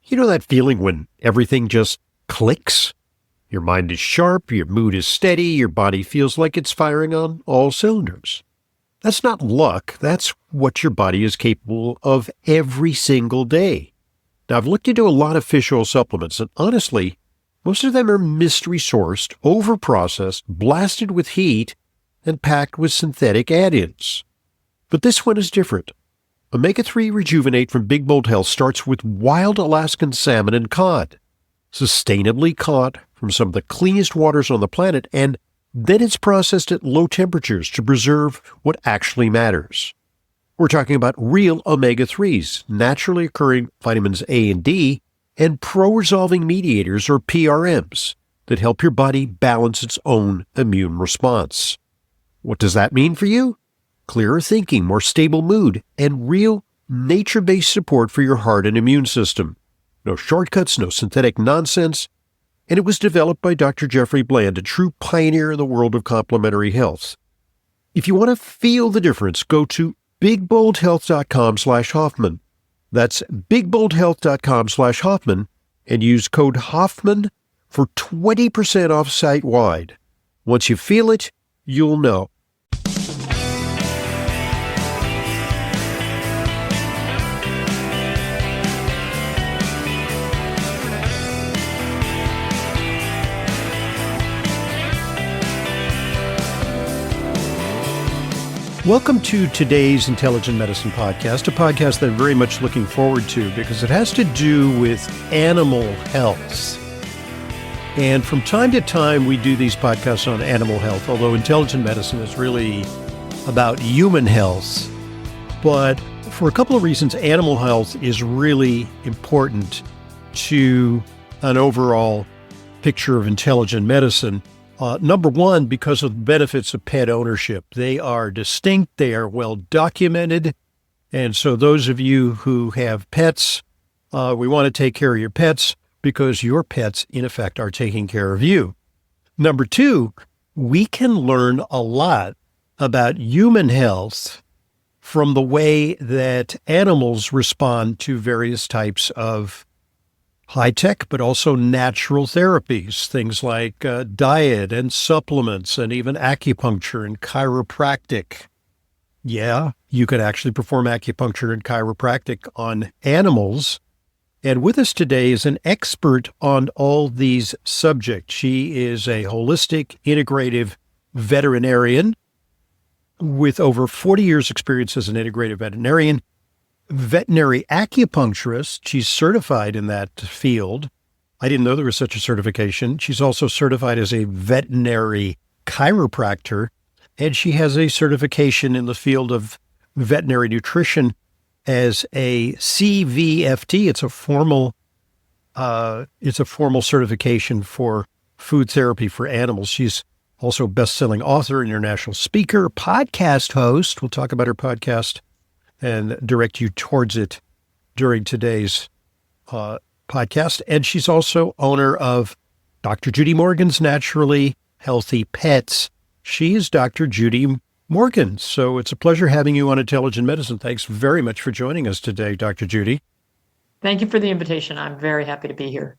You know that feeling when everything just clicks? Your mind is sharp, your mood is steady, your body feels like it's firing on all cylinders. That's not luck, that's what your body is capable of every single day. Now, I've looked into a lot of fish oil supplements, and honestly, most of them are mystery sourced, overprocessed, blasted with heat, and packed with synthetic add-ins. But this one is different. Omega-3 Rejuvenate from Big Bold Health starts with wild Alaskan salmon and cod, sustainably caught from some of the cleanest waters on the planet, and then it's processed at low temperatures to preserve what actually matters. We're talking about real omega-3s, naturally occurring vitamins A and D, and pro-resolving mediators, or PRMs, that help your body balance its own immune response. What does that mean for you? Clearer thinking, more stable mood, and real nature-based support for your heart and immune system. No shortcuts, no synthetic nonsense. And it was developed by Dr. Jeffrey Bland, a true pioneer in the world of complementary health. If you want to feel the difference, go to bigboldhealth.com/Hoffman. That's bigboldhealth.com/Hoffman and use code Hoffman for 20% off site-wide. Once you feel it, you'll know. Welcome to today's Intelligent Medicine Podcast, a podcast that I'm very much looking forward to because it has to do with animal health. And from time to time, we do these podcasts on animal health, although intelligent medicine is really about human health. But for a couple of reasons, animal health is really important to an overall picture of intelligent medicine. Number one, because of the benefits of pet ownership. They are distinct, they are well documented. And so those of you who have pets, we want to take care of your pets because your pets, in effect, are taking care of you. Number two, we can learn a lot about human health from the way that animals respond to various types of high-tech, but also natural therapies, things like diet and supplements and even acupuncture and chiropractic. Yeah, you could actually perform acupuncture and chiropractic on animals. And with us today is an expert on all these subjects. She is a holistic, integrative veterinarian with over 40 years' experience as an integrative veterinarian. Veterinary acupuncturist. She's certified in that field. I didn't know there was such a certification. She's also certified as a veterinary chiropractor, and she has a certification in the field of veterinary nutrition as a CVFT. It's a formal certification for food therapy for animals. She's also a best-selling author, international speaker, podcast host. We'll talk about her podcast and direct you towards it during today's podcast. And she's also owner of Dr. Judy Morgan's Naturally Healthy Pets. She is Dr. Judy Morgan. So it's a pleasure having you on Intelligent Medicine. Thanks very much for joining us today, Dr. Judy. Thank you for the invitation. I'm very happy to be here.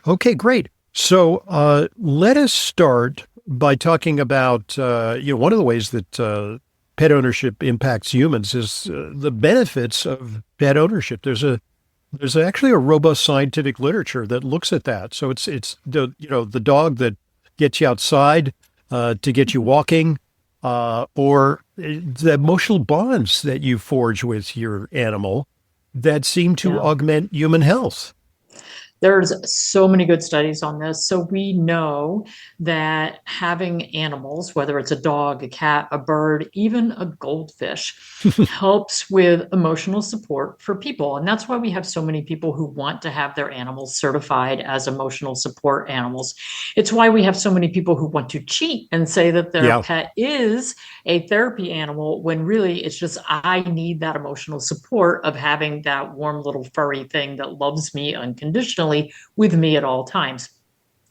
Okay, great. So let us start by talking about, one of the ways that pet ownership impacts humans is the benefits of pet ownership. There's actually a robust scientific literature that looks at that. So it's the dog that gets you outside to get you walking, or the emotional bonds that you forge with your animal that seem to augment human health. There's so many good studies on this. So we know that having animals, whether it's a dog, a cat, a bird, even a goldfish, helps with emotional support for people. And that's why we have so many people who want to have their animals certified as emotional support animals. It's why we have so many people who want to cheat and say that their pet is a therapy animal, when really it's just, I need that emotional support of having that warm little furry thing that loves me unconditionally with me at all times.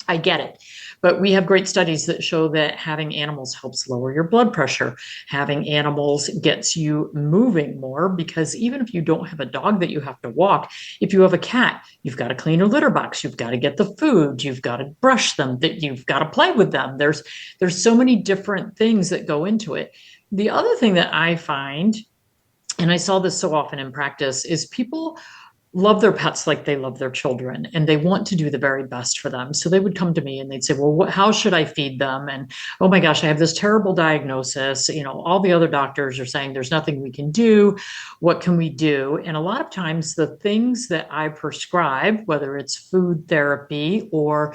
I get it. But we have great studies that show that having animals helps lower your blood pressure. Having animals gets you moving more, because even if you don't have a dog that you have to walk, if you have a cat, you've got to clean your litter box, you've got to get the food, you've got to brush them, that you've got to play with them. There's so many different things that go into it. The other thing that I find, and I saw this so often in practice, is people love their pets like they love their children, and they want to do the very best for them. So they would come to me and they'd say, well, how should I feed them? And oh my gosh, I have this terrible diagnosis. All the other doctors are saying there's nothing we can do. What can we do? And a lot of times the things that I prescribe, whether it's food therapy or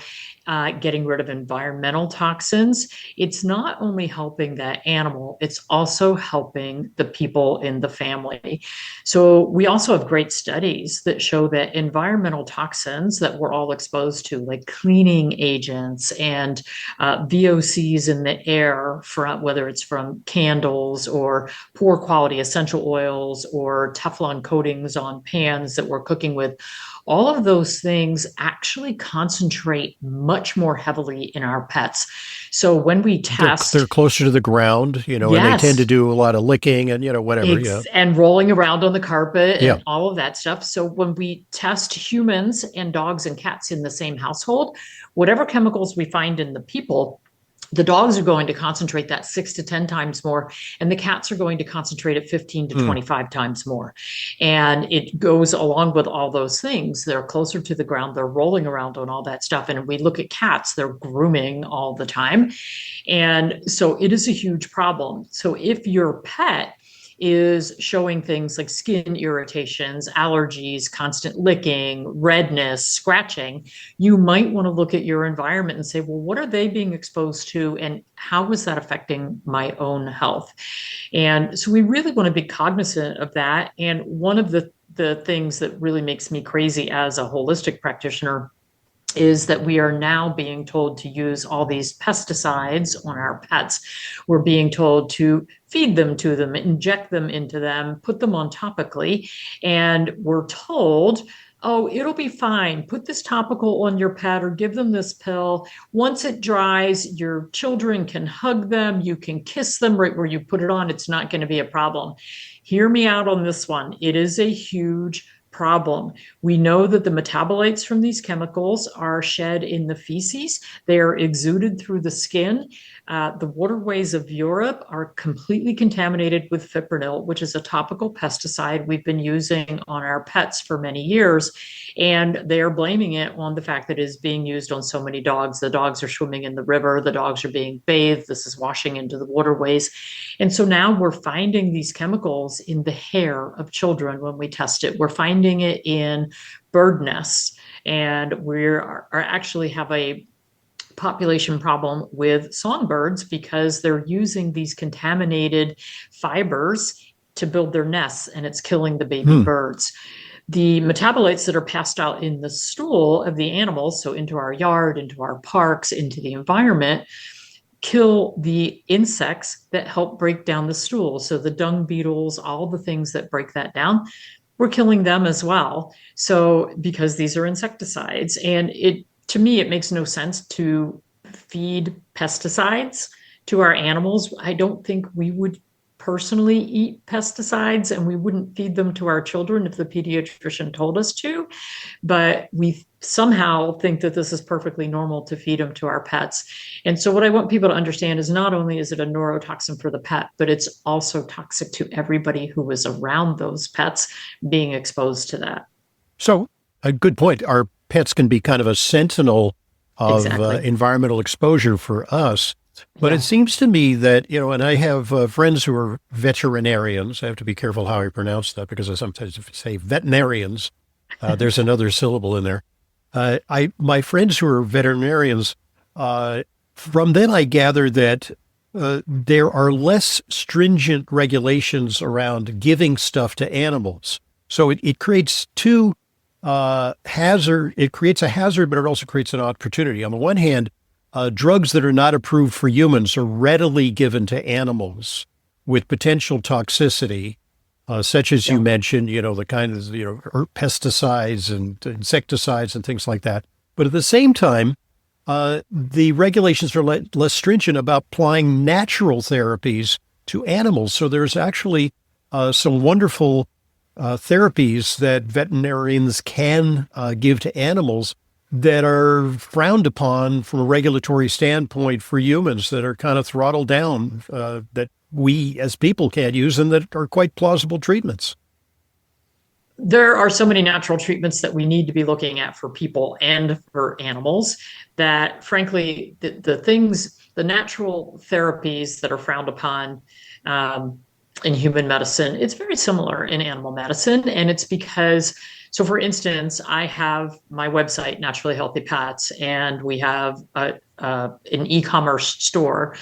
getting rid of environmental toxins, it's not only helping that animal, it's also helping the people in the family. So we also have great studies that show that environmental toxins that we're all exposed to, like cleaning agents and VOCs in the air, from whether it's from candles or poor quality essential oils or Teflon coatings on pans that we're cooking with, all of those things actually concentrate much more heavily in our pets. So when we test, they're closer to the ground, and they tend to do a lot of licking and, whatever. Yeah. And rolling around on the carpet Yeah. and all of that stuff. So when we test humans and dogs and cats in the same household, whatever chemicals we find in the people, the dogs are going to concentrate that 6 to 10 times more, and the cats are going to concentrate it 15 to 25 times more. And it goes along with all those things. They're closer to the ground, they're rolling around on all that stuff. And we look at cats, they're grooming all the time. And so it is a huge problem. So if your pet is showing things like skin irritations, allergies, constant licking, redness, scratching, you might want to look at your environment and say, well, what are they being exposed to, and how is that affecting my own health? And so we really want to be cognizant of that. And one of the things that really makes me crazy as a holistic practitioner is that we are now being told to use all these pesticides on our pets. We're being told to feed them to them, inject them into them, put them on topically, and we're told, oh, it'll be fine. Put this topical on your pet or give them this pill. Once it dries, your children can hug them. You can kiss them right where you put it on. It's not going to be a problem. Hear me out on this one. It is a huge problem. We know that the metabolites from these chemicals are shed in the feces. They are exuded through the skin. The waterways of Europe are completely contaminated with fipronil, which is a topical pesticide we've been using on our pets for many years. And they are blaming it on the fact that it is being used on so many dogs. The dogs are swimming in the river. The dogs are being bathed. This is washing into the waterways. And so now we're finding these chemicals in the hair of children when we test it. We're finding it in bird nests. And we actually have a population problem with songbirds because they're using these contaminated fibers to build their nests, and it's killing the baby birds. The metabolites that are passed out in the stool of the animals, so into our yard, into our parks, into the environment, kill the insects that help break down the stool. So the dung beetles, all the things that break that down, we're killing them as well. So because these are insecticides, and to me, it makes no sense to feed pesticides to our animals. I don't think we would personally eat pesticides, and we wouldn't feed them to our children if the pediatrician told us to. But we somehow think that this is perfectly normal to feed them to our pets. And so what I want people to understand is not only is it a neurotoxin for the pet, but it's also toxic to everybody who is around those pets being exposed to that. So a good point. Our pets can be kind of a sentinel of environmental exposure for us. But it seems to me that, and I have friends who are veterinarians. I have to be careful how I pronounce that because I sometimes say veterinarians. There's another syllable in there. My friends who are veterinarians, from them I gather that there are less stringent regulations around giving stuff to animals. So it creates it creates a hazard, but it also creates an opportunity. On the one hand, drugs that are not approved for humans are readily given to animals with potential toxicity, such as you mentioned, the kind of, pesticides and insecticides and things like that. But at the same time, the regulations are less stringent about applying natural therapies to animals. So there's actually some wonderful therapies that veterinarians can give to animals that are frowned upon from a regulatory standpoint for humans, that are kind of throttled down, that we as people can't use, and that are quite plausible treatments. There are so many natural treatments that we need to be looking at for people and for animals that, frankly, the natural therapies that are frowned upon in human medicine, it's very similar in animal medicine. And it's because, so for instance, I have my website, Naturally Healthy Pets, and we have an e-commerce store,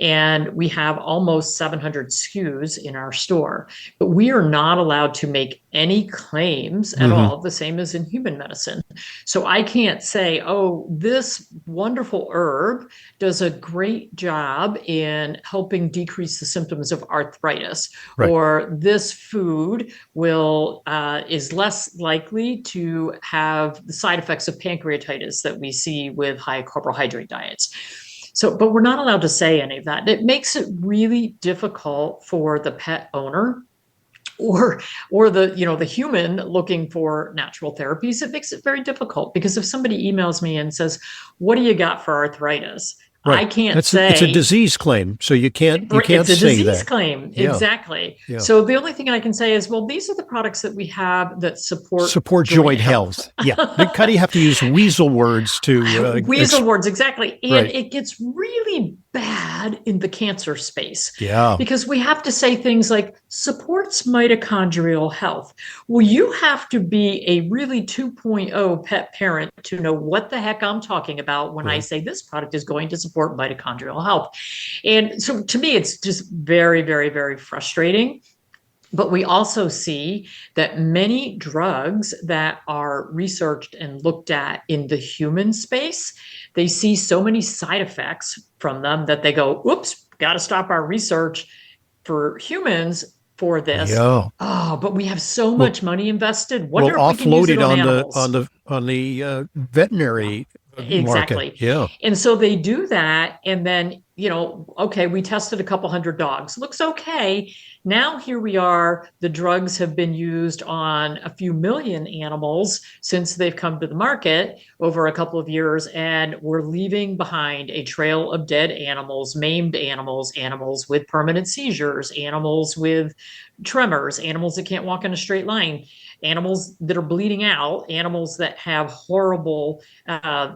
and we have almost 700 SKUs in our store. But we are not allowed to make any claims at all, the same as in human medicine. So I can't say, oh, this wonderful herb does a great job in helping decrease the symptoms of arthritis, Right. or this food will is less likely to have the side effects of pancreatitis that we see with high carbohydrate diets. So, but we're not allowed to say any of that. It makes it really difficult for the pet owner or the human looking for natural therapies. It makes it very difficult, because if somebody emails me and says, "What do you got for arthritis?" Right. I can't say it's a disease claim, so you can't it's a say disease that. claim. Yeah. Exactly. Yeah. So the only thing I can say is, well, these are the products that we have that support joint health. Yeah. Kind of have to use weasel words to weasel words, exactly. And right. It gets really bad in the cancer space. Yeah. Because we have to say things like supports mitochondrial health. Well, you have to be a really 2.0 pet parent to know what the heck I'm talking about when I say this product is going to support mitochondrial health. And so to me, it's just very, very, very frustrating. But we also see that many drugs that are researched and looked at in the human space, they see so many side effects from them that they go, oops, got to stop our research for humans for this. Yeah. Oh, but we have so much money invested. We'll Wonder if we can use offload it on animals. on the veterinary Exactly. market. Yeah. And so they do that. And then, okay, we tested a couple hundred dogs. Looks okay. Now here we are. The drugs have been used on a few million animals since they've come to the market over a couple of years. And we're leaving behind a trail of dead animals, maimed animals, animals with permanent seizures, animals with tremors, animals that can't walk in a straight line, animals that are bleeding out, animals that have horrible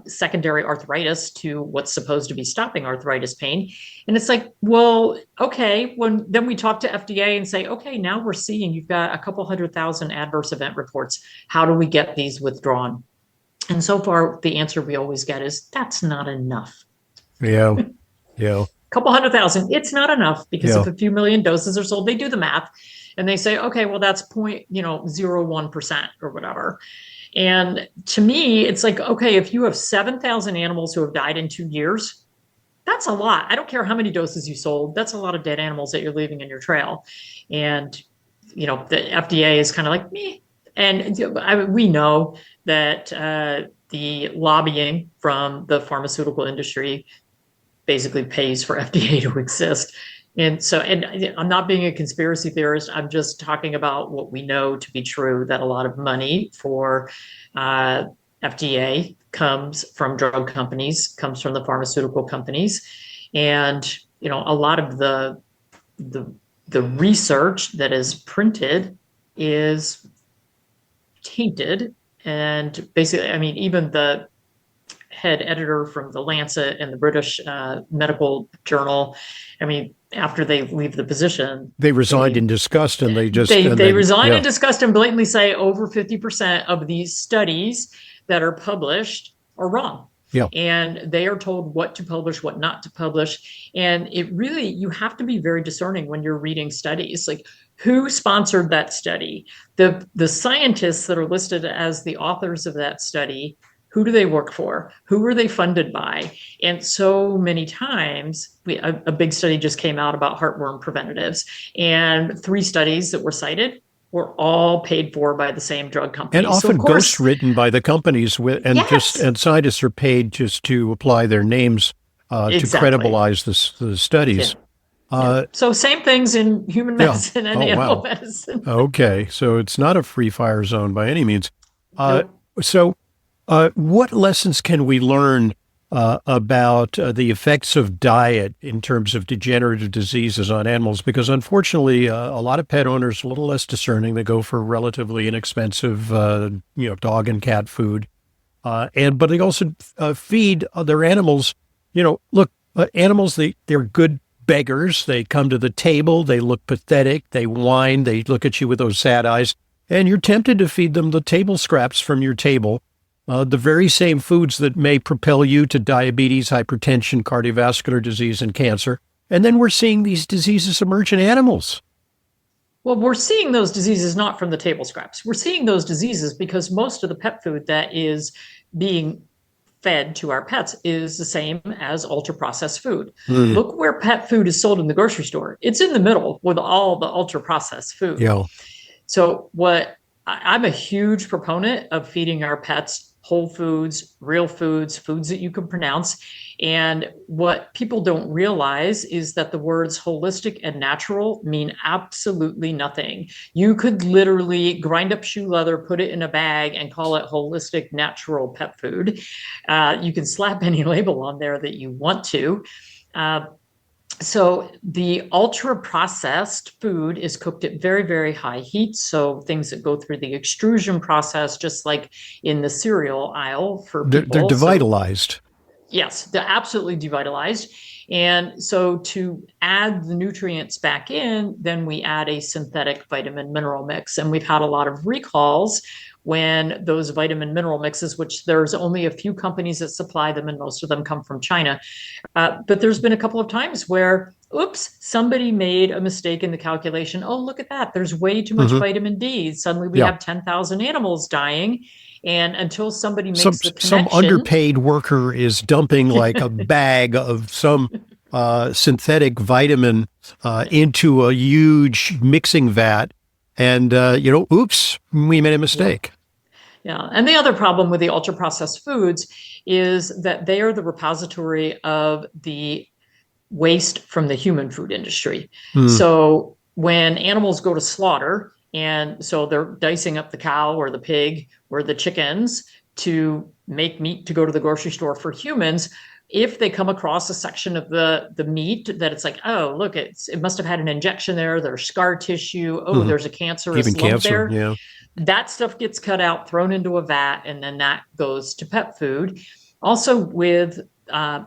secondary arthritis to what's supposed to be stopping arthritis pain. And it's like, well, okay, then we talk to FDA and say, okay, now we're seeing you've got a couple 100,000 adverse event reports. How do we get these withdrawn? And so far, the answer we always get is that's not enough. Yeah. Yeah. A couple 100,000, it's not enough, because if a few million doses are sold, they do the math and they say, okay, well, that's 0.01% or whatever. And to me, it's like, okay, if you have 7,000 animals who have died in 2 years, that's a lot. I don't care how many doses you sold. That's a lot of dead animals that you're leaving in your trail. And, the FDA is kind of like, meh. And we know that the lobbying from the pharmaceutical industry basically pays for FDA to exist. And so, and I'm not being a conspiracy theorist. I'm just talking about what we know to be true, that a lot of money for FDA comes from drug companies, comes from the pharmaceutical companies. And, a lot of the research that is printed is tainted. And basically, I mean, even the head editor from the Lancet and the British Medical Journal, I mean, after they leave the position, they resigned in disgust, and they resign in disgust and blatantly say over 50% of these studies that are published are wrong. Yeah. And they are told what to publish, what not to publish. And it really, you have to be very discerning when you're reading studies. Like, who sponsored that study? The scientists that are listed as the authors of that study, who do they work for? Who are they funded by? And so many times, a big study just came out about heartworm preventatives, and 3 studies that were cited were all paid for by the same drug And companies. So often of course, ghost-written by the companies, yes, and scientists are paid just to apply their names to exactly. credibilize the Yeah. studies. Yeah. Uh, So same things in human yeah. medicine and Oh, animal wow. medicine. Okay. So it's not a free fire zone by any means. Uh, Nope. so, what lessons can we learn about the effects of diet in terms of degenerative diseases on animals? Because unfortunately, a lot of pet owners are a little less discerning. They go for relatively inexpensive, dog and cat food, but they also feed their animals. Look, animals they're good beggars. They come to the table. They look pathetic. They whine. They look at you with those sad eyes, and you're tempted to feed them the table scraps from your table, the very same foods that may propel you to diabetes, hypertension, cardiovascular disease, and cancer. And then we're seeing these diseases emerge in animals. Well, we're seeing those diseases not from the table scraps. We're seeing those diseases because most of the pet food that is being fed to our pets is the same as ultra processed food. Mm, Look where pet food is sold in the grocery store. It's in the middle with all the ultra processed food. yeah. So what I'm a huge proponent of feeding our pets whole foods, real foods, foods that you can pronounce. And what people don't realize is that the words holistic and natural mean absolutely nothing. You could literally grind up shoe leather, put it in a bag, and call it holistic, natural pet food. You can slap any label on there that you want to. Uh, so the ultra processed food is cooked at very, very high heat. So things that go through the extrusion process, just like in the cereal aisle for They're people. So devitalized. yes, they're absolutely devitalized. And so to add the nutrients back in, then we add a synthetic vitamin mineral mix. And we've had a lot of recalls when those vitamin mineral mixes, which there's only a few companies that supply them, and most of them come from China. But there's been a couple of times where, oops, somebody made a mistake in the calculation. Oh, look at that. There's way too much Hmm. vitamin D. Suddenly we Yeah. have 10,000 animals dying. And until somebody some makes the some connection, underpaid worker is dumping like a bag of some synthetic vitamin into a huge mixing vat, and oops, we made a yeah. mistake. Yeah. And the other problem with the ultra processed foods is that they are the repository of the waste from the human food industry. Hmm. So when animals go to slaughter, and so they're dicing up the cow or the pig or the chickens to make meat to go to the grocery store for humans. If they come across a section of the meat that it's like, oh, look, it must have had an injection there. There's scar tissue. Oh, Hmm. there's a cancerous Even lump cancer, there. yeah. That stuff gets cut out, thrown into a vat, and then that goes to pet food. Also, with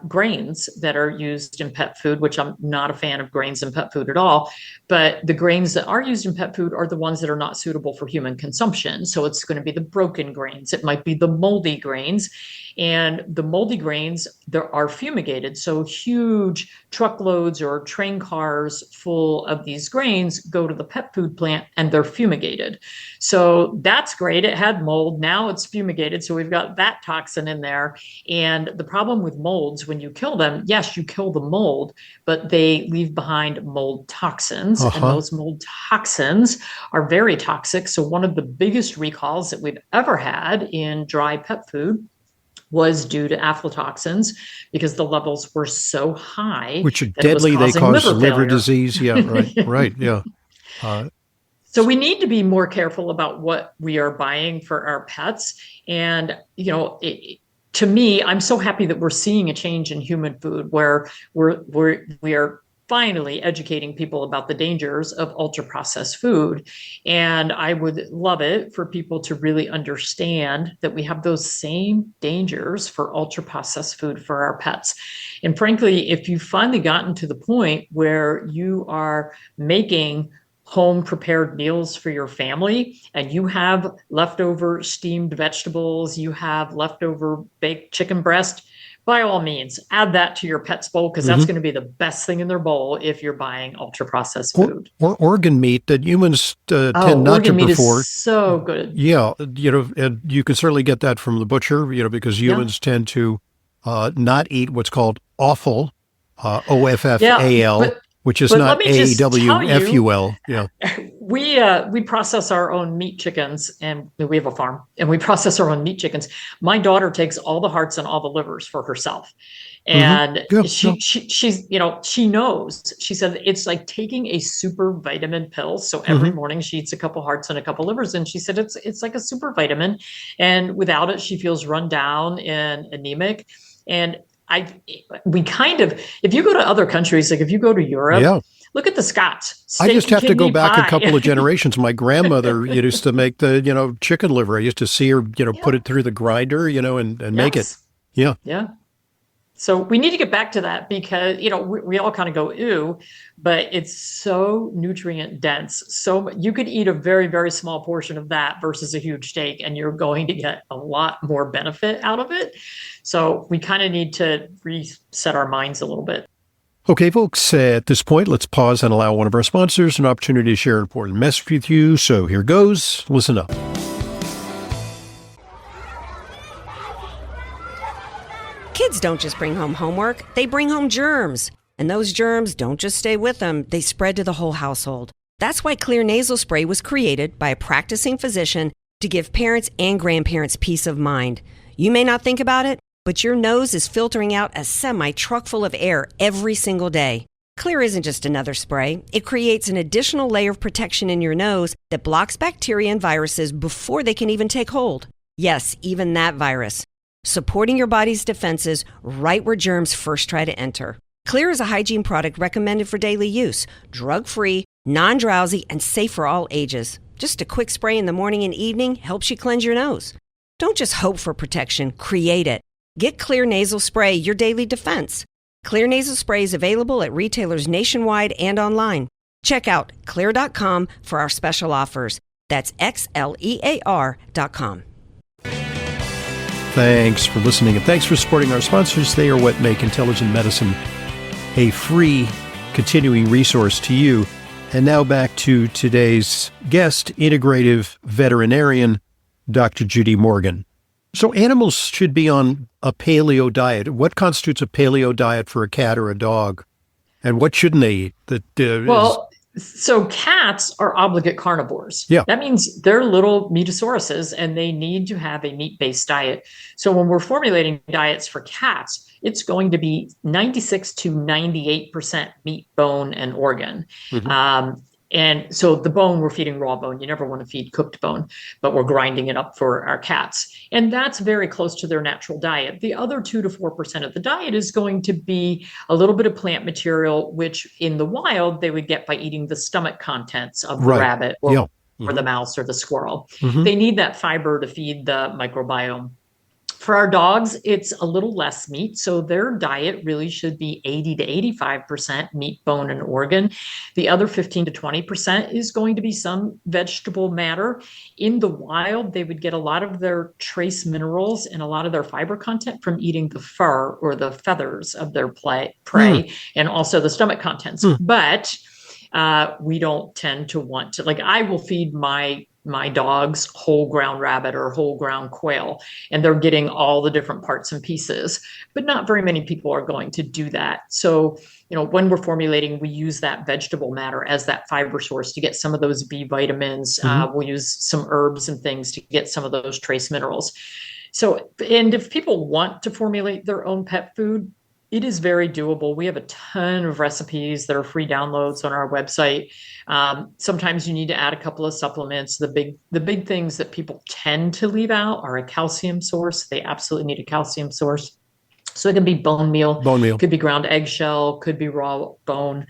grains that are used in pet food, which I'm not a fan of grains in pet food at all, but the grains that are used in pet food are the ones that are not suitable for human consumption. So it's going to be the broken grains, it might be the moldy grains. And the moldy grains there are fumigated. So huge truckloads or train cars full of these grains go to the pet food plant and they're fumigated. So that's great. It had mold. Now it's fumigated. So we've got that toxin in there. And the problem with molds, when you kill them, yes, you kill the mold, but they leave behind mold toxins. And Uh-huh. those mold toxins are very toxic. So one of the biggest recalls that we've ever had in dry pet food was due to aflatoxins because the levels were so high Which are that it was deadly. They causing cause liver liver failure. disease. Yeah, right, right, yeah. Uh, So we need to be more careful about what we are buying for our pets. And, to me, I'm so happy that we're seeing a change in human food where we are finally educating people about the dangers of ultra processed food. And I would love it for people to really understand that we have those same dangers for ultra processed food for our pets. And frankly, if you've finally gotten to the point where you are making home prepared meals for your family and you have leftover steamed vegetables, you have leftover baked chicken breast, by all means, add that to your pet's bowl because that's mhm. going to be the best thing in their bowl if you're buying ultra processed or, food. or organ meat that humans Oh, tend not to organ meat is prefer. so good. Yeah, and you can certainly get that from the butcher, because Yeah. humans tend to not eat what's called offal, Yeah. OFFAL, But which is but not let me just tell you, AWFUL. Yeah. we process our own meat chickens, and we have a farm, and we process our own meat chickens. My daughter takes all the hearts and all the livers for herself. And Yeah, yeah. she's, she knows. She said it's like taking a super vitamin pill. So every Hmm. morning she eats a couple hearts and a couple livers, and she said it's like a super vitamin, and without it she feels run down and anemic. And I we kind of, if you go to other countries, like if you go to Europe, Yeah. look at the Scots, I steak just and have to go kidney back a pie. couple of generations. My grandmother used to make the, chicken liver. I used to see her, put Yeah. it through the grinder, and make it. Yes. Yeah. Yeah. So we need to get back to that because, we all kind of go, ew, but it's so nutrient dense. So you could eat a very, very small portion of that versus a huge steak, and you're going to get a lot more benefit out of it. So we kind of need to reset our minds a little bit. Okay, folks, at this point, let's pause and allow one of our sponsors an opportunity to share an important message with you. So here goes. Listen up. Kids don't just bring home homework, they bring home germs. And those germs don't just stay with them, they spread to the whole household. That's why Clear Nasal Spray was created by a practicing physician to give parents and grandparents peace of mind. You may not think about it, but your nose is filtering out a semi-truck full of air every single day. Clear isn't just another spray. It creates an additional layer of protection in your nose that blocks bacteria and viruses before they can even take hold. Yes, even that virus. Supporting your body's defenses right where germs first try to enter. Clear is a hygiene product recommended for daily use, drug-free, non-drowsy, and safe for all ages. Just a quick spray in the morning and evening helps you cleanse your nose. Don't just hope for protection, create it. Get Clear Nasal Spray, your daily defense. Clear Nasal Spray is available at retailers nationwide and online. Check out xlear.com for our special offers. That's xlear.com. Thanks for listening, and thanks for supporting our sponsors. They are what make intelligent medicine a free, continuing resource to you. And now back to today's guest, integrative veterinarian, Dr. Judy Morgan. So animals should be on a paleo diet. What constitutes a paleo diet for a cat or a dog? And what shouldn't they eat? So cats are obligate carnivores. Yeah. That means they're little metosauruses, and they need to have a meat-based diet. So when we're formulating diets for cats, it's going to be 96 to 98% meat, bone, and organ. Mhm. And so the bone, we're feeding raw bone. You never want to feed cooked bone, but we're grinding it up for our cats. And that's very close to their natural diet. The other 2 to 4% of the diet is going to be a little bit of plant material, which in the wild they would get by eating the stomach contents of the rabbit or, Yeah. or the mouse or the squirrel. Mhm. They need that fiber to feed the microbiome. For our dogs, it's a little less meat. So their diet really should be 80 to 85% meat, bone, and organ. The other 15 to 20% is going to be some vegetable matter. In the wild, they would get a lot of their trace minerals and a lot of their fiber content from eating the fur or the feathers of their prey, and also the stomach contents. But we don't tend to want to, like, I will feed my dogs whole ground rabbit or whole ground quail, and they're getting all the different parts and pieces, but not very many people are going to do that. So, when we're formulating, we use that vegetable matter as that fiber source to get some of those B vitamins. We'll use some herbs and things to get some of those trace minerals. So, and if people want to formulate their own pet food, it is very doable. We have a ton of recipes that are free downloads on our website. Sometimes you need to add a couple of supplements. The big things that people tend to leave out are a calcium source. They absolutely need a calcium source. So it can be bone meal, could be ground eggshell, could be raw bone.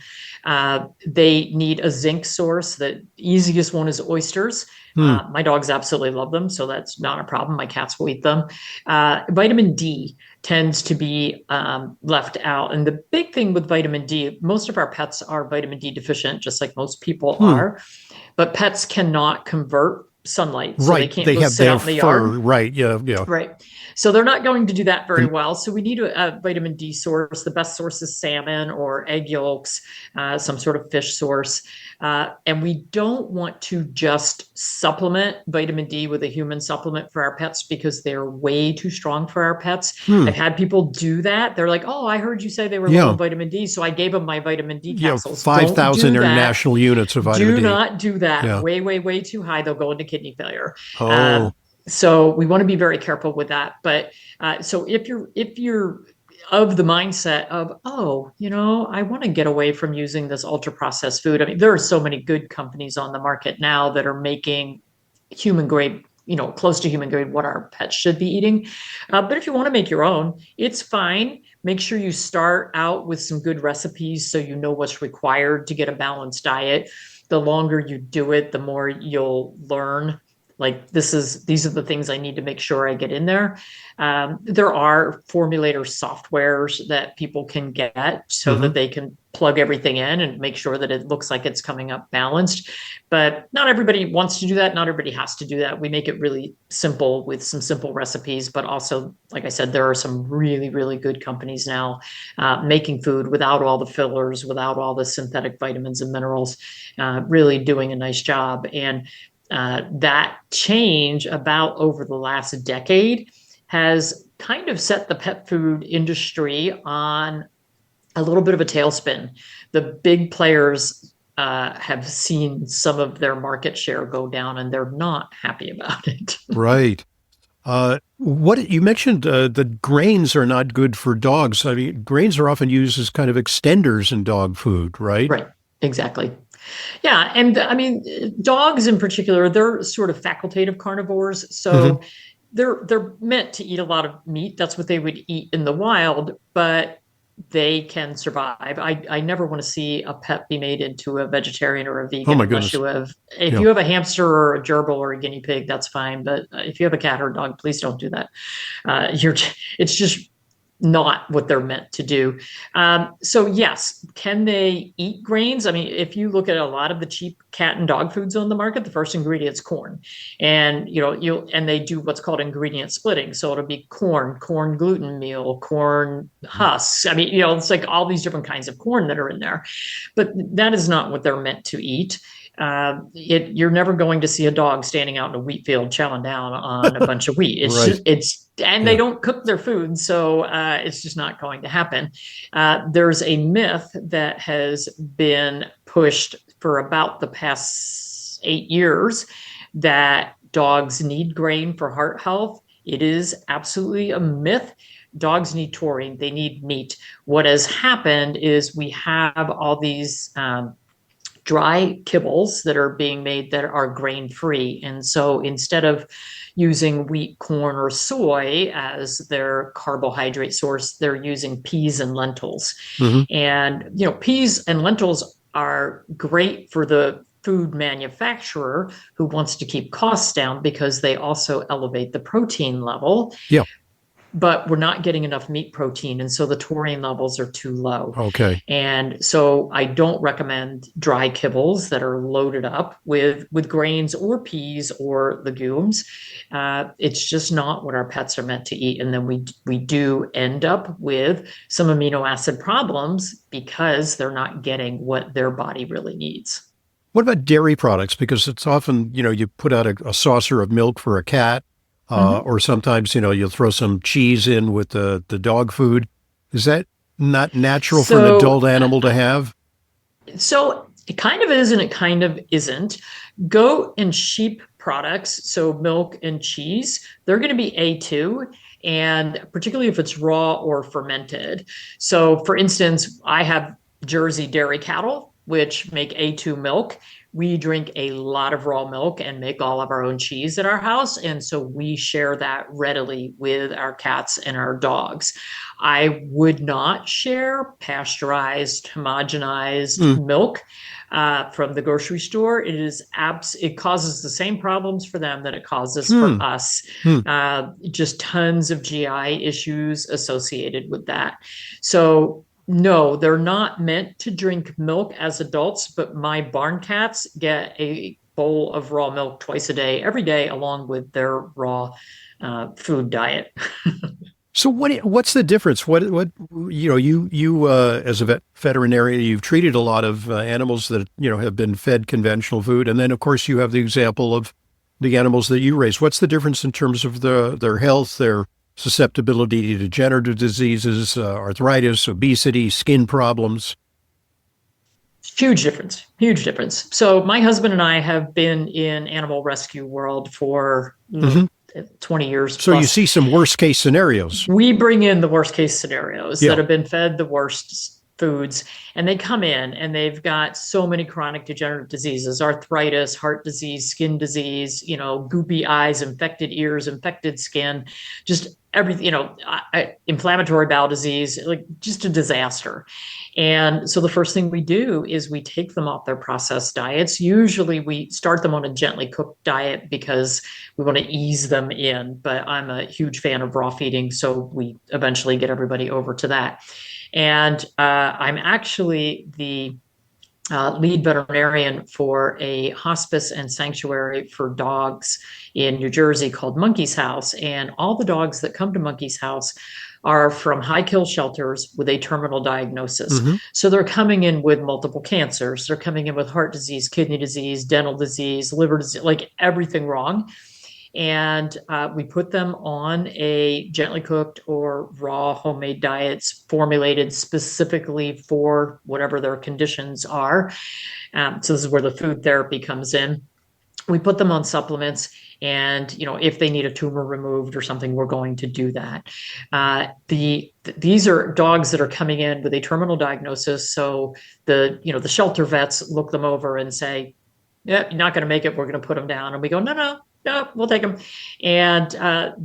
They need a zinc source. The easiest one is oysters. My dogs absolutely love them, so that's not a problem. My cats will eat them. Vitamin D tends to be left out. And the big thing with vitamin D, most of our pets are vitamin D deficient, just like most people are, but pets cannot convert sunlight, so they Right. can't They go have sit their out in the yard. fur. Right. Yeah. Yeah. Right. So they're not going to do that very And well. So we need a vitamin D source. The best source is salmon or egg yolks, some sort of fish source. And we don't want to just supplement vitamin D with a human supplement for our pets because they're way too strong for our pets. hmm. I've had people do that. They're like, oh, I heard you say they were low Yeah. in vitamin D. So I gave them my vitamin D Yeah. capsules. Don't 5,000 do that. international units of vitamin Do D. not do that. Yeah. Way, way, way too high. They'll go into kidney failure. Oh, So we want to be very careful with that. But so if you're of the mindset of, oh, I want to get away from using this ultra processed food. I mean, there are so many good companies on the market now that are making human grade, close to human grade, what our pets should be eating. But if you want to make your own, it's fine. Make sure you start out with some good recipes so you know what's required to get a balanced diet. The longer you do it, the more you'll learn. Like these are the things I need to make sure I get in there. There are formulator softwares that people can get so hmm. that they can plug everything in and make sure that it looks like it's coming up balanced. But not everybody wants to do that. Not everybody has to do that. We make it really simple with some simple recipes, but also, like I said, there are some really, really good companies now making food without all the fillers, without all the synthetic vitamins and minerals, really doing a nice job. And that change about over the last decade has kind of set the pet food industry on a little bit of a tailspin. The big players have seen some of their market share go down, and they're not happy about it. Right. What you mentioned, that grains are not good for dogs. I mean, grains are often used as kind of extenders in dog food, right? Right, exactly. Yeah, and I mean, dogs in particular, they're sort of facultative carnivores, Hmm. so they're meant to eat a lot of meat. That's what they would eat in the wild, but they can survive. I never want to see a pet be made into a vegetarian or a Oh vegan my unless goodness. you have, if Yeah. you have a hamster or a gerbil or a guinea pig, that's fine. But if you have a cat or a dog, please don't do that. It's just not what they're meant to do. So yes, can they eat grains? I mean, if you look at a lot of the cheap cat and dog foods on the market, the first ingredient is corn, and they do what's called ingredient splitting. So it'll be corn gluten meal, corn husks. I mean, it's like all these different kinds of corn that are in there, but that is not what they're meant to eat. You're never going to see a dog standing out in a wheat field chowing down on a bunch of wheat. Right. And they Yeah. don't cook their food, so it's just not going to happen. There's a myth that has been pushed for about the past 8 years that dogs need grain for heart health. It is absolutely a myth. Dogs need taurine, they need meat. What has happened is we have all these dry kibbles that are being made that are grain free. And so instead of using wheat, corn, or soy as their carbohydrate source, they're using peas and lentils. Hmm. And, peas and lentils are great for the food manufacturer who wants to keep costs down because they also elevate the protein level, Yeah. but we're not getting enough meat protein. And so the taurine levels are too low. Okay. And so I don't recommend dry kibbles that are loaded up with grains or peas or legumes. It's just not what our pets are meant to eat. And then we do end up with some amino acid problems because they're not getting what their body really needs. What about dairy products? Because it's often, you put out a saucer of milk for a cat, Mhm. or sometimes, you'll throw some cheese in with the dog food. Is that not natural for an adult So, animal to have? so it kind of is and it kind of isn't. Goat and sheep products, so milk and cheese, they're going to be A2, and particularly if it's raw or fermented. So, for instance, I have Jersey dairy cattle, which make A2 milk. We drink a lot of raw milk and make all of our own cheese at our house. And so we share that readily with our cats and our dogs. I would not share pasteurized, homogenized Mm, milk from the grocery store. It causes the same problems for them that it causes hmm. for us. Hmm. Just tons of GI issues associated with that. So no, they're not meant to drink milk as adults, but my barn cats get a bowl of raw milk twice a day, every day, along with their raw food diet. So what's the difference? You as a veterinarian, you've treated a lot of animals that have been fed conventional food, and then of course you have the example of the animals that you raise. What's the difference in terms of their health, their susceptibility to degenerative diseases, arthritis, obesity, skin problems? Huge difference, huge difference. So my husband and I have been in animal rescue world for Hmm. 20 years So you plus. see some worst case scenarios. We bring in the worst case scenarios Yeah. that have been fed the worst foods, and they come in and they've got so many chronic degenerative diseases, arthritis, heart disease, skin disease, goopy eyes, infected ears, infected skin, just everything, inflammatory bowel disease, like just a disaster. And so the first thing we do is we take them off their processed diets. Usually we start them on a gently cooked diet because we want to ease them in, but I'm a huge fan of raw feeding, so we eventually get everybody over to that. And I'm actually the lead veterinarian for a hospice and sanctuary for dogs in New Jersey called Monkey's House. And all the dogs that come to Monkey's House are from high kill shelters with a terminal diagnosis. Hmm. So they're coming in with multiple cancers. They're coming in with heart disease, kidney disease, dental disease, liver disease, like everything wrong. And we put them on a gently cooked or raw homemade diets formulated specifically for whatever their conditions are. So this is where the food therapy comes in. We put them on supplements, and if they need a tumor removed or something, we're going to do that. These are dogs that are coming in with a terminal diagnosis. So the shelter vets look them over and say, "Yeah, you're not going to make it. We're going to put them down." And we go, "No, no, we'll take them." And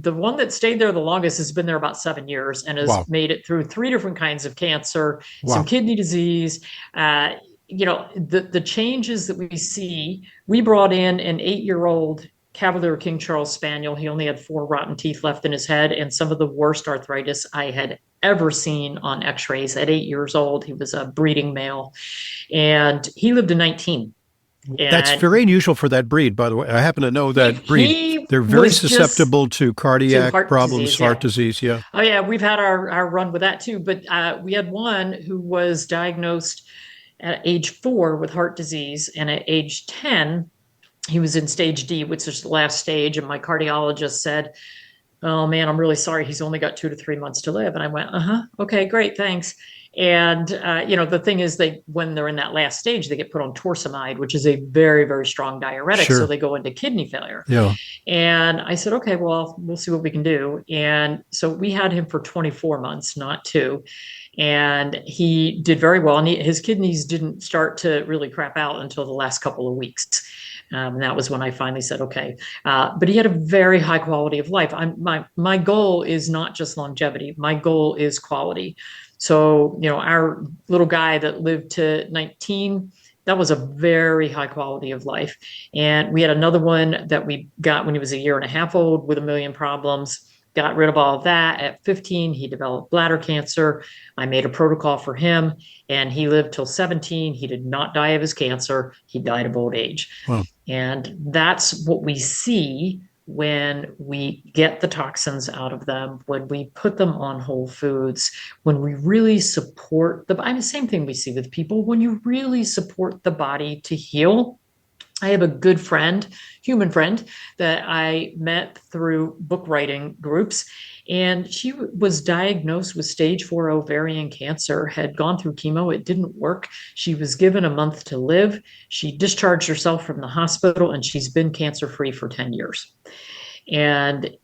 the one that stayed there the longest has been there about 7 years and has Wow. made it through 3 different kinds of cancer, some Wow. kidney disease. The changes that we see. We brought in an 8-year-old Cavalier King Charles Spaniel. He only had 4 rotten teeth left in his head and some of the worst arthritis I had ever seen on x-rays. At 8 years old, he was a breeding male, and he lived to 19. That's And very unusual for that breed, by the way. I happen to know that breed. he They're very was just susceptible to to cardiac heart problems, disease. heart Yeah. disease. Yeah. Oh yeah, we've had our run with that too. But we had one who was diagnosed at age 4 with heart disease, and at age 10, he was in stage D, which is the last stage. And my cardiologist said, "Oh man, I'm really sorry. He's only got 2 to 3 months to live." And I went, okay, great, thanks. And the thing is, when they're in that last stage, they get put on torsemide, which is a very, very strong diuretic. Sure. So they go into kidney failure. Yeah. And I said, okay, well, we'll see what we can do. And so we had him for 24 months, not 2. And he did very well. And his kidneys didn't start to really crap out until the last couple of weeks. And that was when I finally said, okay. But he had a very high quality of life. My goal is not just longevity. My goal is quality. So, our little guy that lived to 19, that was a very high quality of life. And we had another one that we got when he was a year and a half old with a million problems. Got rid of all of that. At 15, he developed bladder cancer. I made a protocol for him, and he lived till 17. He did not die of his cancer. He died of old age. Wow. And that's what we see when we get the toxins out of them, when we put them on whole foods, when we really support the same thing we see with people, when you really support the body to heal. I have a good friend, human friend, that I met through book writing groups, and she was diagnosed with stage 4 ovarian cancer, had gone through chemo. It didn't work. She was given a month to live. She discharged herself from the hospital, and she's been cancer-free for 10 years. And,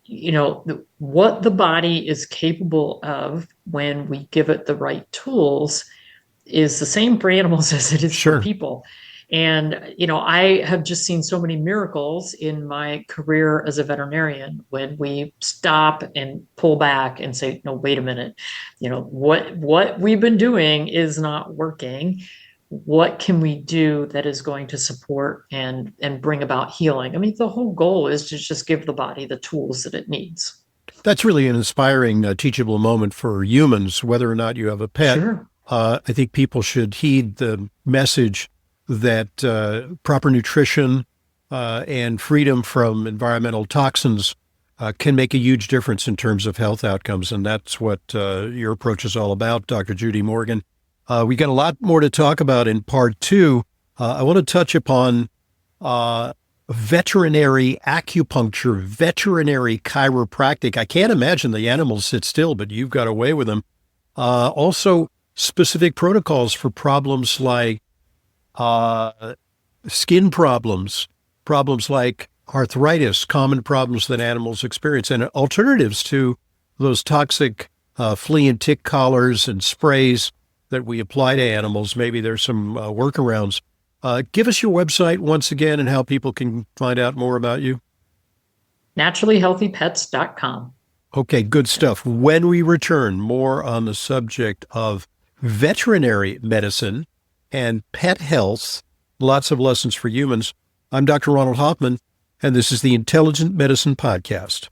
what the body is capable of when we give it the right tools is the same for animals as it is Sure. for people. And, I have just seen so many miracles in my career as a veterinarian when we stop and pull back and say, no, wait a minute, what we've been doing is not working. What can we do that is going to support and bring about healing? I mean, the whole goal is to just give the body the tools that it needs. That's really an inspiring, teachable moment for humans, whether or not you have a pet. Sure. I think people should heed the message that proper nutrition, and freedom from environmental toxins can make a huge difference in terms of health outcomes. And that's what your approach is all about, Dr. Judy Morgan. We got a lot more to talk about in part two. I want to touch upon veterinary acupuncture, veterinary chiropractic. I can't imagine the animals sit still, but you've got away with them. Also, specific protocols for problems like skin problems, problems like arthritis, common problems that animals experience, and alternatives to those toxic flea and tick collars and sprays that we apply to animals. Maybe there's some workarounds. Give us your website once again and how people can find out more about you. naturallyhealthypets.com. Okay, good stuff. When we return, more on the subject of veterinary medicine and pet health, lots of lessons for humans. I'm Dr. Ronald Hoffman, and this is the Intelligent Medicine Podcast.